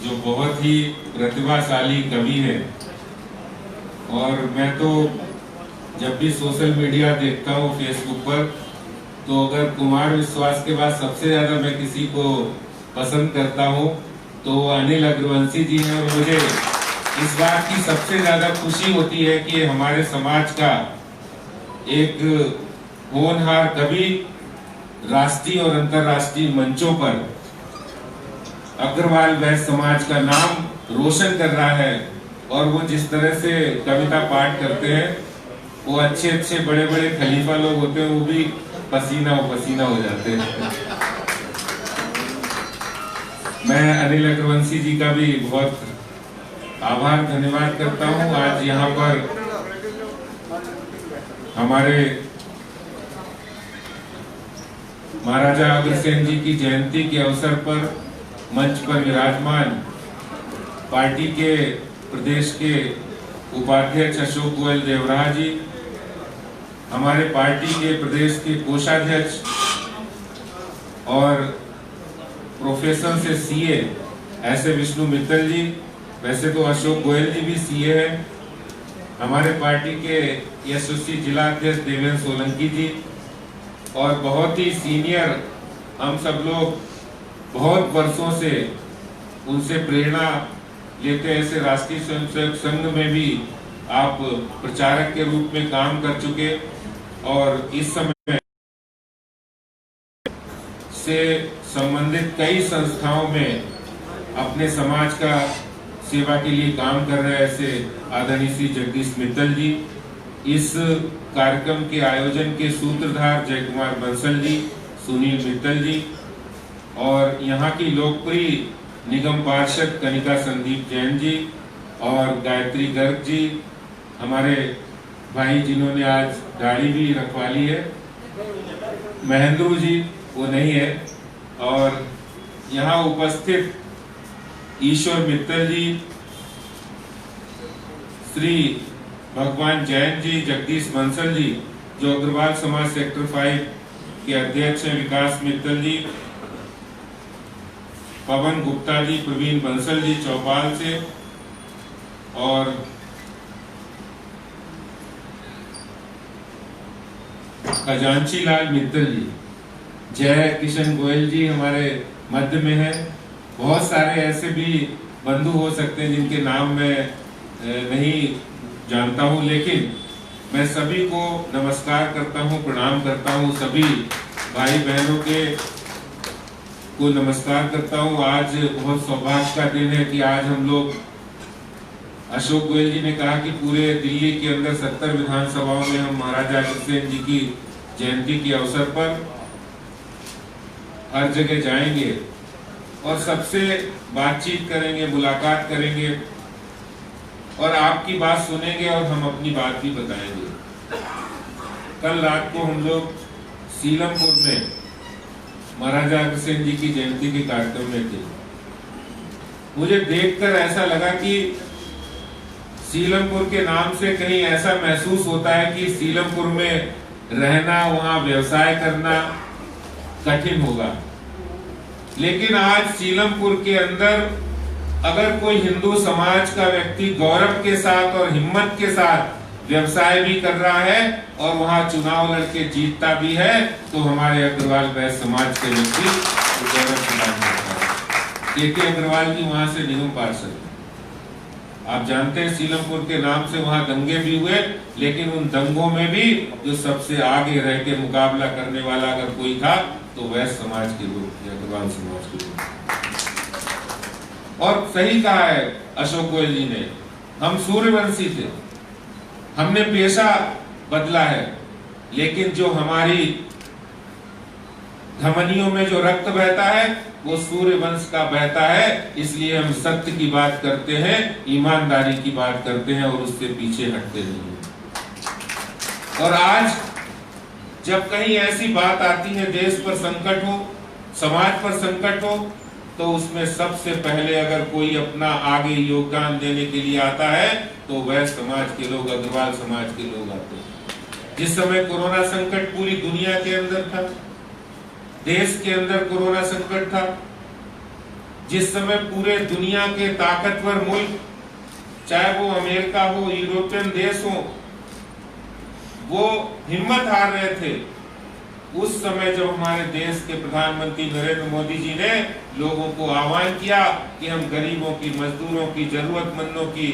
जो बहुत ही प्रतिभाशाली कवि है। और मैं तो जब भी सोशल मीडिया देखता हूँ फेसबुक पर, तो अगर कुमार विश्वास के बाद सबसे ज्यादा मैं किसी को पसंद करता हूँ तो अनिल अग्रवंशी जी हैं। और मुझे इस बात की सबसे ज्यादा खुशी होती है कि हमारे समाज का एक होनहार कवि राष्ट्रीय और अंतर्राष्ट्रीय मंचों पर अग्रवाल वैश्य समाज का नाम रोशन कर रहा है। और वो जिस तरह से कविता पाठ करते हैं, वो अच्छे अच्छे बड़े बड़े खलीफा लोग होते हैं, वो भी पसीना पसीना हो जाते हैं। मैं अनिल अग्रवंशी जी का भी बहुत आभार धन्यवाद करता हूँ। आज यहाँ पर हमारे महाराजा अग्रसेन जी की जयंती के अवसर पर मंच पर विराजमान पार्टी के प्रदेश के उपाध्यक्ष अशोक गोयल देवराहा जी, हमारे पार्टी के प्रदेश के कोषाध्यक्ष और प्रोफेसर से सीए ऐसे विष्णु मित्तल जी, वैसे तो अशोक गोयल जी भी सीए हैं, हमारे पार्टी के यशस्वी जिला अध्यक्ष देवेंद्र सोलंकी जी, और बहुत ही सीनियर हम सब लोग बहुत वर्षों से उनसे प्रेरणा लेते हैं। ऐसे राष्ट्रीय स्वयंसेवक संघ में भी आप प्रचारक के रूप में काम कर चुके, और इस समय से संबंधित कई संस्थाओं में अपने समाज का सेवा के लिए काम कर रहे ऐसे आदरणीय श्री जगदीश मित्तल जी। इस कार्यक्रम के आयोजन के सूत्रधार जय कुमार बंसल जी, सुनील मित्तल जी, और यहाँ की लोकप्रिय निगम पार्षद कनिका संदीप जैन जी और गायत्री गर्ग जी, हमारे भाई जिन्होंने आज गाड़ी भी रखवा ली है, महेंद्रू जी वो नहीं है, और यहाँ उपस्थित ईश्वर मित्तल जी, श्री भगवान जैन जी, जगदीश बंसल जी जो अग्रवाल समाज सेक्टर 5 के अध्यक्ष हैं, विकास मित्तल जी, पवन गुप्ता जी, प्रवीण बंसल जी चौपाल से, और खजांची लाल मित्तल जी, जय किशन गोयल जी हमारे मध्य में है। बहुत सारे ऐसे भी बंधु हो सकते हैं जिनके नाम मैं नहीं जानता हूं, लेकिन मैं सभी को नमस्कार करता हूं, प्रणाम करता हूं, सभी भाई बहनों के को नमस्कार करता हूं। आज बहुत सौभाग्य का दिन है कि आज हम लोग, अशोक गोयल जी ने कहा कि पूरे दिल्ली के अंदर 70 विधानसभाओं में हम महाराजा अग्रसेन जी की जयंती के अवसर पर हर जगह जाएंगे और सबसे बातचीत करेंगे, मुलाकात करेंगे, और आपकी बात सुनेंगे और हम अपनी बात भी बताएंगे। कल रात को हम लोग सीलमपुर में महाराजा अग्रसेन जी की जयंती के कार्यक्रम में थे। मुझे देखकर ऐसा लगा कि सीलमपुर के नाम से कहीं ऐसा महसूस होता है कि सीलमपुर में रहना, वहां व्यवसाय करना कठिन होगा, लेकिन आज सीलमपुर के अंदर अगर कोई हिंदू समाज का व्यक्ति गौरव के साथ और हिम्मत के साथ व्यवसाय भी कर रहा है और वहां चुनाव लड़के जीतता भी है, तो हमारे अग्रवाल वैश्य समाज के व्यक्ति गौरव प्रदान करता है। के अग्रवाल जी वहां से निगम पार्षद, आप जानते हैं सीलमपुर के नाम से वहां दंगे भी हुए, लेकिन उन दंगों में भी जो सबसे आगे रह के मुकाबला करने वाला अगर कोई था तो वैश्य समाज के लोग थे, अग्रवाल समाज के लोग। और सही कहा है अशोक गोयल जी ने, हम सूर्यवंशी थे, हमने पेशा बदला है, लेकिन जो हमारी धमनियों में जो रक्त बहता है वो सूर्यवंश का बहता है। इसलिए हम सत्य की बात करते हैं, ईमानदारी की बात करते हैं और उससे पीछे हटते नहीं। और आज जब कहीं ऐसी बात आती है, देश पर संकट हो, समाज पर संकट हो, तो उसमें सबसे पहले अगर कोई अपना आगे योगदान देने के लिए आता है तो वैश्य समाज के लोग, अग्रवाल समाज के लोग आते हैं। जिस समय कोरोना संकट पूरी दुनिया के अंदर था, देश के अंदर कोरोना संकट था, जिस समय पूरे दुनिया के ताकतवर मुल्क, चाहे वो अमेरिका हो, यूरोपियन देश हो, वो हिम्मत हार रहे थे, उस समय जब हमारे देश के प्रधानमंत्री नरेंद्र मोदी जी ने लोगों को आह्वान किया कि हम गरीबों की, मजदूरों की, जरूरतमंदों की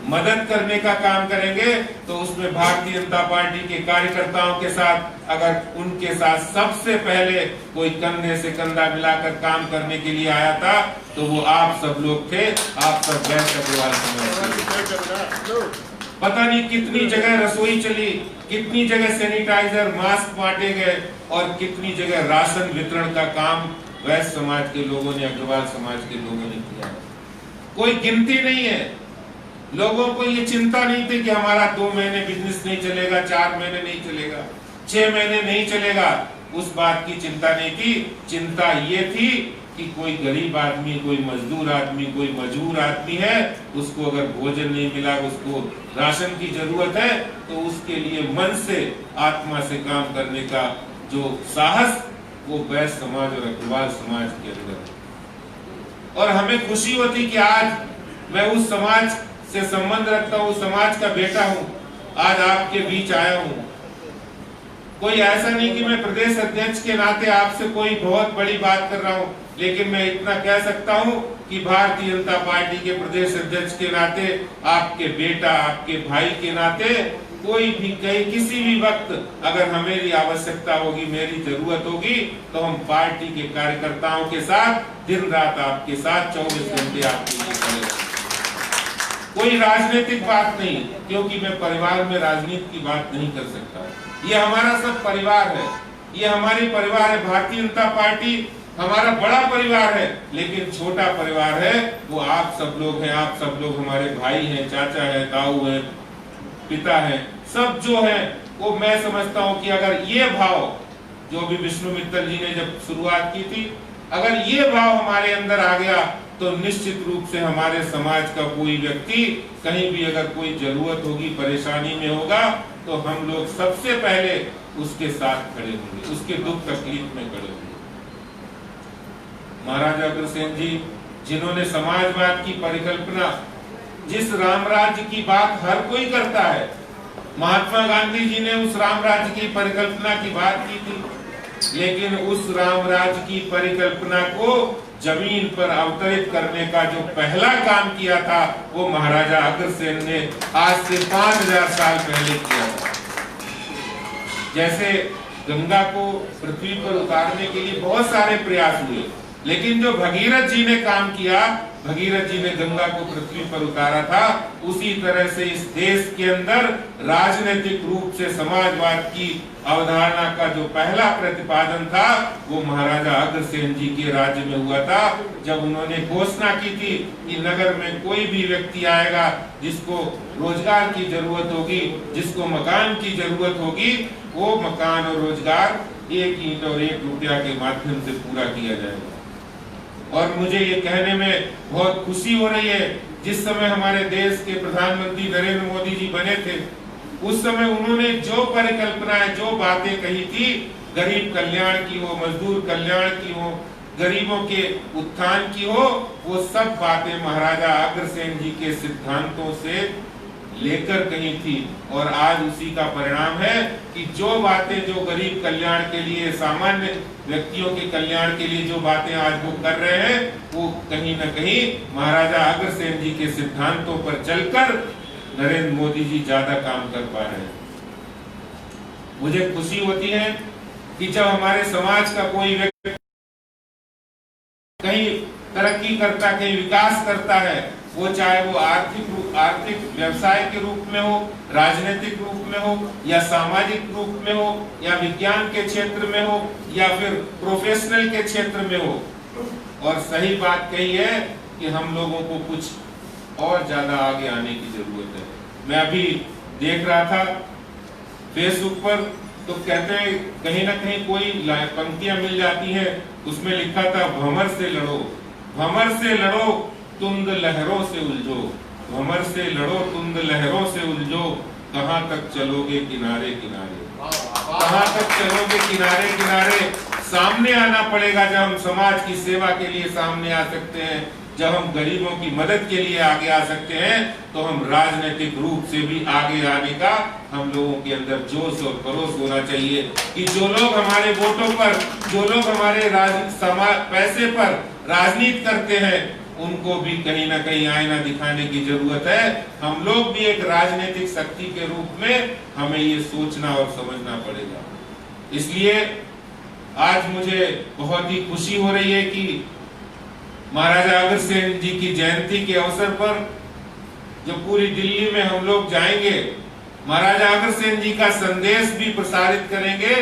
मदद करने का काम करेंगे, तो उसमें भारतीय जनता पार्टी के कार्यकर्ताओं के साथ, अगर उनके साथ सबसे पहले कोई कंधे से कंधा मिलाकर काम करने के लिए आया था, तो वो आप सब लोग थे। आप सब जय अग्रवाल समाज। पता नहीं कितनी जगह रसोई चली, कितनी जगह सैनिटाइजर, मास्क बांटे गए और कितनी जगह राशन वितरण का काम वैश्य समाज के लोगों ने, अग्रवाल समाज के लोगों ने किया। कोई गिनती नहीं है। लोगों को ये चिंता नहीं थी कि हमारा 2 महीने बिजनेस नहीं चलेगा, 4 महीने नहीं चलेगा, 6 महीने नहीं चलेगा, उस बात की चिंता नहीं थी। चिंता ये थी कि कोई गरीब आदमी, कोई मजदूर आदमी, कोई मजबूर आदमी है, उसको अगर भोजन नहीं मिला, उसको राशन की जरूरत है, तो उसके लिए मन से, आत्मा से काम करने का जो साहस, वो वैश्य समाज और अग्रवाल समाज के अंदर। और हमें खुशी होती कि आज मैं उस समाज से संबंध रखता हूँ, समाज का बेटा हूँ, आज आपके बीच आया हूँ। कोई ऐसा नहीं कि मैं प्रदेश अध्यक्ष के नाते आपसे कोई बहुत बड़ी बात कर रहा हूँ, लेकिन मैं इतना कह सकता हूँ कि भारतीय जनता पार्टी के प्रदेश अध्यक्ष के नाते, आपके बेटा, आपके भाई के नाते, कोई भी कहीं किसी भी वक्त अगर हमेरी आवश्यकता होगी, मेरी जरूरत होगी, तो हम पार्टी के कार्यकर्ताओं के साथ दिन रात आपके साथ 24 घंटे आपके लिए खड़े हैं। कोई राजनीतिक बात नहीं, क्योंकि मैं परिवार में राजनीति की बात नहीं कर सकता। ये हमारा सब परिवार है, ये हमारी परिवार है। भारतीय जनता पार्टी हमारा बड़ा परिवार है, लेकिन छोटा परिवार है वो आप सब लोग हैं। आप सब लोग हमारे भाई हैं, चाचा है, ताऊ है, पिता है, सब जो है वो मैं समझता हूँ कि अगर ये भाव, जो भी विष्णु मित्तल जी ने जब शुरुआत की थी, अगर ये भाव हमारे अंदर आ गया, तो निश्चित रूप से हमारे समाज का कोई व्यक्ति कहीं भी अगर कोई जरूरत होगी, परेशानी में होगा, तो हम लोग सबसे पहले उसके साथ खड़े होंगे, उसके दुख तकलीफ में खड़े होंगे। महाराजा अग्रसेन जी, जिन्होंने समाजवाद की परिकल्पना, जिस राम राज्य की बात हर कोई करता है, महात्मा गांधी जी ने उस राम राज्य की परिकल्पना की बात की थी, लेकिन उस राम राज्य की परिकल्पना को जमीन पर अवतरित करने का जो पहला काम किया था, वो महाराजा अग्रसेन ने आज से 5000 साल पहले किया था। जैसे गंगा को पृथ्वी पर उतारने के लिए बहुत सारे प्रयास हुए, लेकिन जो भगीरथ जी ने काम किया, भगीरथ जी ने गंगा को पृथ्वी पर उतारा था, उसी तरह से इस देश के अंदर राजनीतिक रूप से समाजवाद की अवधारणा का जो पहला प्रतिपादन था, वो महाराजा अग्रसेन जी के राज्य में हुआ था, जब उन्होंने घोषणा की थी कि नगर में कोई भी व्यक्ति आएगा जिसको रोजगार की जरूरत होगी, जिसको मकान की जरूरत होगी, वो मकान और रोजगार 1 ईंट और 1 रुपया के माध्यम से पूरा किया जाएगा। और मुझे ये कहने में बहुत खुशी हो रही है, जिस समय हमारे देश के प्रधानमंत्री नरेंद्र मोदी जी बने थे, उस समय उन्होंने जो परिकल्पनाएं, जो बातें कही थी, गरीब कल्याण की हो, मजदूर कल्याण की हो, गरीबों के उत्थान की हो, वो सब बातें महाराजा अग्रसेन जी के सिद्धांतों से लेकर कही थी। और आज उसी का परिणाम है कि जो बातें, जो गरीब कल्याण के लिए, सामान्य व्यक्तियों के कल्याण के लिए जो बातें आज वो कर रहे हैं, वो कहीं न कहीं महाराजा अग्रसेन जी के सिद्धांतों पर चलकर नरेंद्र मोदी जी ज्यादा काम कर पा रहे हैं। मुझे खुशी होती है कि जब हमारे समाज का कोई व्यक्ति कहीं तरक्की करता, कहीं विकास करता है, वो चाहे वो आर्थिक व्यवसाय के रूप में हो, राजनीतिक रूप में हो, या सामाजिक रूप में हो, या विज्ञान के क्षेत्र में हो, या फिर प्रोफेशनल के क्षेत्र में हो। और सही बात कही है कि हम लोगों को कुछ और ज्यादा आगे आने की जरूरत है। मैं अभी देख रहा था फेसबुक पर, तो कहते हैं कहीं ना कहीं कोई पंक्तियां मिल जाती हैं, उसमें लिखा था, भंवर से लड़ो, भंवर से लड़ो, तुंद लहरों से उलझो, भंवर से लड़ो, तुंद लहरों से उलझो, कहां तक चलोगे किनारे किनारे, कहां तक चलोगे किनारे किनारे, सामने आना पड़ेगा, जब हम समाज की सेवा के लिए सामने आ सकते हैं, जब हम गरीबों की मदद के लिए आगे आ सकते हैं, तो हम राजनीतिक रूप से भी आगे आने का हम लोगों के अंदर जोश और खरोश होना चाहिए कि जो लोग हमारे वोटों पर, जो लोग हमारे पैसे पर राजनीति करते हैं, उनको भी कहीं ना कहीं आईना दिखाने की जरूरत है। हम लोग भी एक राजनीतिक शक्ति के रूप में हमें ये सोचना और समझना पड़ेगा। इसलिए आज मुझे बहुत ही खुशी हो रही है कि महाराजा अग्रसेन जी की जयंती के अवसर पर जो पूरी दिल्ली में हम लोग जाएंगे, महाराजा अग्रसेन जी का संदेश भी प्रसारित करेंगे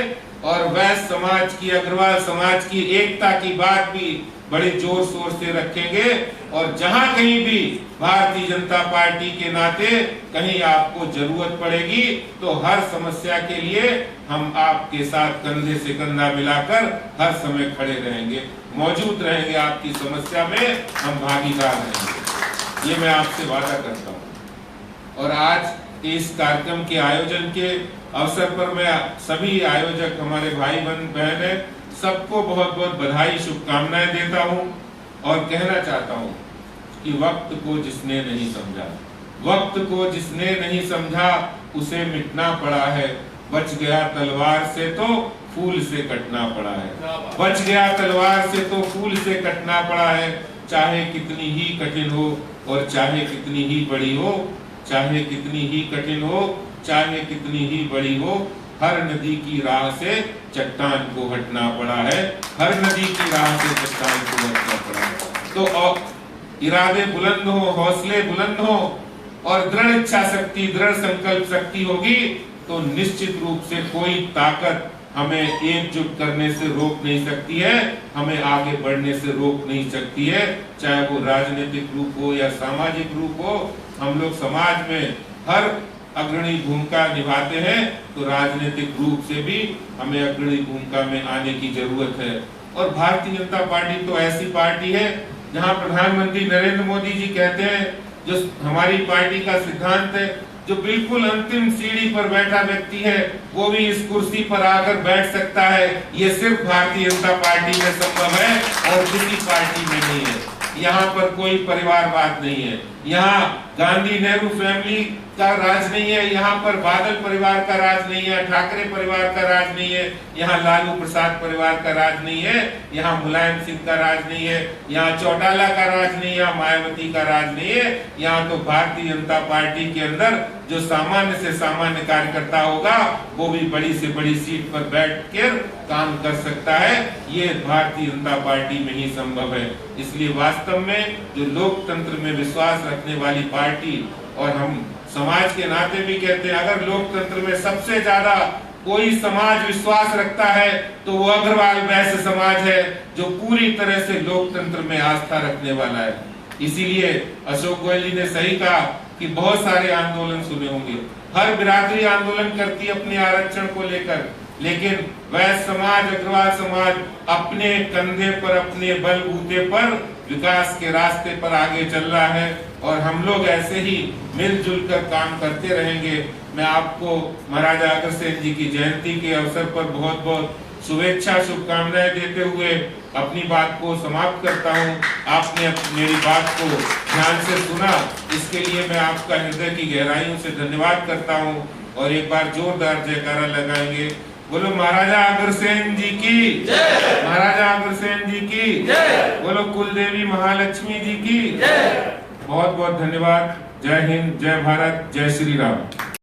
और वैश्य समाज की, अग्रवाल समाज की एकता की बात भी बड़े जोर शोर से रखेंगे। और जहां कहीं भी भारतीय जनता पार्टी के नाते कहीं आपको जरूरत पड़ेगी, तो हर समस्या के लिए हम आपके साथ कंधे से कंधा मिलाकर हर समय खड़े रहेंगे, मौजूद रहेंगे। आपकी समस्या में हम भागीदार रहेंगे, ये मैं आपसे वादा करता हूँ। और आज इस कार्यक्रम के आयोजन के अवसर पर मैं सभी आयोजक, हमारे भाई बहन है, सबको बहुत बहुत बधाई, शुभकामनाएं देता हूं और कहना चाहता हूं कि वक्त को जिसने नहीं समझा, वक्त को जिसने नहीं समझा उसे मिटना पड़ा है। बच गया तलवार से तो फूल से कटना पड़ा है, बच गया तलवार से तो फूल से कटना पड़ा है। चाहे कितनी ही कठिन हो और चाहे कितनी ही बड़ी हो, चाहे कितनी ही कठिन हो, चाहे कितनी ही बड़ी हो, हर नदी की राह से चट्टान को हटना पड़ा है, हर नदी की राह से चट्टान को हटना पड़ा है। तो इरादे बुलंद हो, हौसले बुलंद हो और दृढ़ इच्छा शक्ति, दृढ़ संकल्प शक्ति होगी, तो निश्चित रूप से कोई ताकत हमें एकजुट करने से रोक नहीं सकती है, हमें आगे बढ़ने से रोक नहीं सकती है। चाहे वो राजनीतिक रूप हो या सामाजिक रूप हो, हम लोग समाज में हर अग्रणी भूमिका निभाते हैं, तो राजनीतिक रूप से भी हमें अग्रणी भूमिका में आने की जरूरत है। और भारतीय जनता पार्टी तो ऐसी पार्टी है जहां प्रधानमंत्री नरेंद्र मोदी जी कहते हैं, जो हमारी पार्टी का सिद्धांत है, जो बिल्कुल अंतिम सीढ़ी पर बैठा व्यक्ति है वो भी इस कुर्सी पर आकर बैठ सकता है। ये सिर्फ भारतीय जनता पार्टी में संभव है और किसी पार्टी में नहीं है। यहाँ पर कोई परिवारवाद नहीं है, यहाँ गांधी नेहरू फैमिली का राज नहीं है, यहाँ पर बादल परिवार का राज नहीं है, ठाकरे परिवार का राज नहीं है, यहाँ लालू प्रसाद परिवार का राज नहीं है, यहाँ मुलायम सिंह का राज नहीं है, यहाँ चौटाला का राज नहीं है, यहाँ मायावती का राज नहीं है। यहाँ तो भारतीय जनता पार्टी के अंदर जो सामान्य से सामान्य कार्यकर्ता होगा वो भी बड़ी से बड़ी सीट पर बैठकर काम कर सकता है। ये भारतीय जनता पार्टी में ही संभव है। इसलिए वास्तव में जो लोकतंत्र में विश्वास रखने वाली पार्टी, और हम समाज के नाते भी कहते हैं, अगर लोकतंत्र में सबसे ज्यादा कोई समाज विश्वास रखता है तो वो अग्रवाल वैश्य समाज है, जो पूरी तरह से लोकतंत्र में आस्था रखने वाला है। इसीलिए अशोक गोयल जी ने सही कहा कि बहुत सारे आंदोलन सुने होंगे, हर बिरादरी आंदोलन करती है अपने आरक्षण को लेकर, लेकिन वैश्य समाज, अग्रवाल समाज अपने कंधे पर, अपने बलबूते पर विकास के रास्ते पर आगे चल रहा है। और हम लोग ऐसे ही मिलजुल कर काम करते रहेंगे। मैं आपको महाराजा अग्रसेन जी की जयंती के अवसर पर बहुत बहुत शुभेच्छा, शुभकामनाएं देते हुए अपनी बात को समाप्त करता हूं। आपने मेरी बात को ध्यान से सुना, इसके लिए मैं आपका हृदय की गहराइयों से धन्यवाद करता हूं। और एक बार जोरदार जयकारा लगाएंगे, बोलो महाराजा अग्रसेन जी की जय, महाराजा अग्रसेन जी की जय, बोलो कुलदेवी महालक्ष्मी जी की जय। बहुत बहुत धन्यवाद। जय हिंद, जय भारत, जय श्री राम।